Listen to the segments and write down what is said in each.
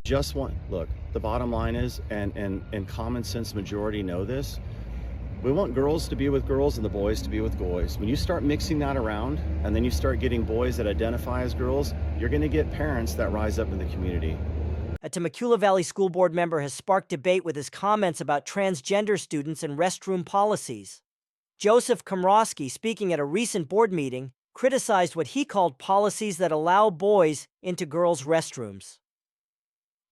Just one, look, the bottom line is, and common sense majority know this, we want girls to be with girls and the boys to be with boys. When you start mixing that around and then you start getting boys that identify as girls, you're going to get parents that rise up in the community. A Temecula Valley School Board member has sparked debate with his comments about transgender students and restroom policies. Joseph Komrosky, speaking at a recent board meeting, criticized what he called policies that allow boys into girls' restrooms.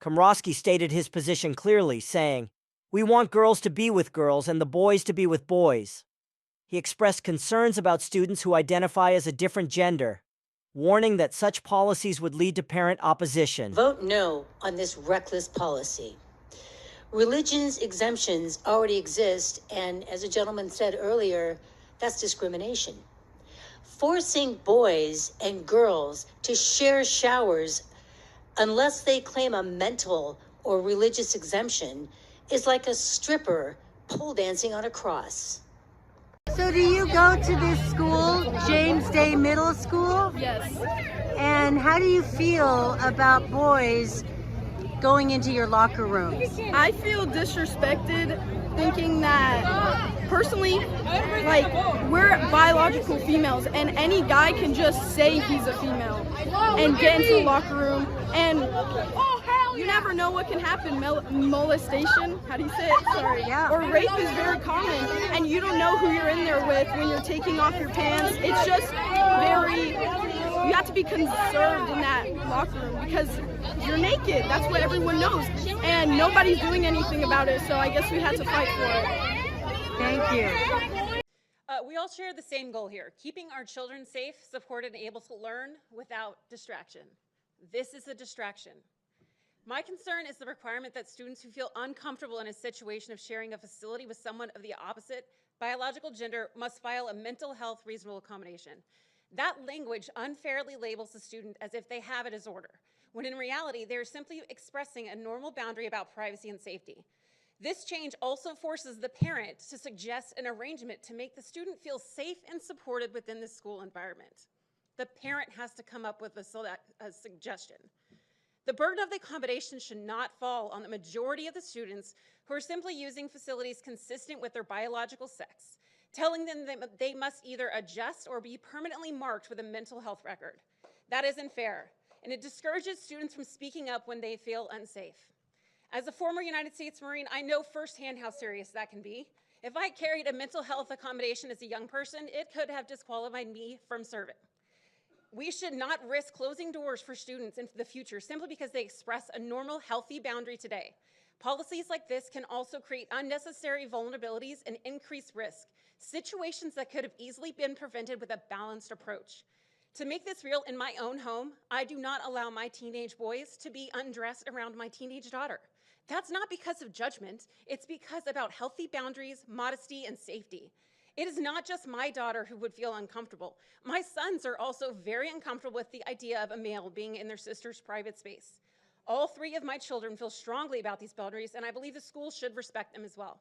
Komrosky stated his position clearly, saying, "We want girls to be with girls and the boys to be with boys." He expressed concerns about students who identify as a different gender, warning that such policies would lead to parent opposition. Vote no on this reckless policy. Religion's exemptions already exist, and as a gentleman said earlier, that's discrimination. Forcing boys and girls to share showers unless they claim a mental or religious exemption is like a stripper pole dancing on a cross. So do you go to this school, James Day Middle School? Yes. And how do you feel about boys going into your locker rooms? I feel disrespected, thinking that personally, like, we're biological females and any guy can just say he's a female and get into the locker room, and you never know what can happen. Molestation, how do you say it? Sorry. Yeah. Or rape is very common, and you don't know who you're in there with when you're taking off your pants. It's just very, you have to be conserved in that locker room because you're naked. That's what everyone knows, and nobody's doing anything about it, so I guess we had to fight for it. Thank you. We all share the same goal here, keeping our children safe, supported, and able to learn without distraction. This is a distraction. My concern is the requirement that students who feel uncomfortable in a situation of sharing a facility with someone of the opposite biological gender must file a mental health reasonable accommodation. That language unfairly labels the student as if they have a disorder, when in reality, they are simply expressing a normal boundary about privacy and safety. This change also forces the parent to suggest an arrangement to make the student feel safe and supported within the school environment. The parent has to come up with a suggestion. The burden of the accommodation should not fall on the majority of the students who are simply using facilities consistent with their biological sex, telling them that they must either adjust or be permanently marked with a mental health record. That isn't fair, and it discourages students from speaking up when they feel unsafe. As a former United States Marine, I know firsthand how serious that can be. If I carried a mental health accommodation as a young person, it could have disqualified me from serving. We should not risk closing doors for students into the future simply because they express a normal, healthy boundary today. Policies like this can also create unnecessary vulnerabilities and increase risk, situations that could have easily been prevented with a balanced approach. To make this real, in my own home, I do not allow my teenage boys to be undressed around my teenage daughter. That's not because of judgment, it's because about healthy boundaries, modesty, and safety. It is not just my daughter who would feel uncomfortable. My sons are also very uncomfortable with the idea of a male being in their sister's private space. All three of my children feel strongly about these boundaries, and I believe the school should respect them as well.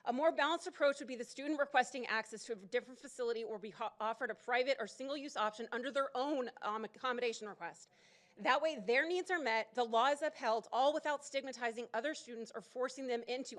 A more balanced approach would be the student requesting access to a different facility or be offered a private or single-use option under their own accommodation request. That way their needs are met, the law is upheld, all without stigmatizing other students or forcing them into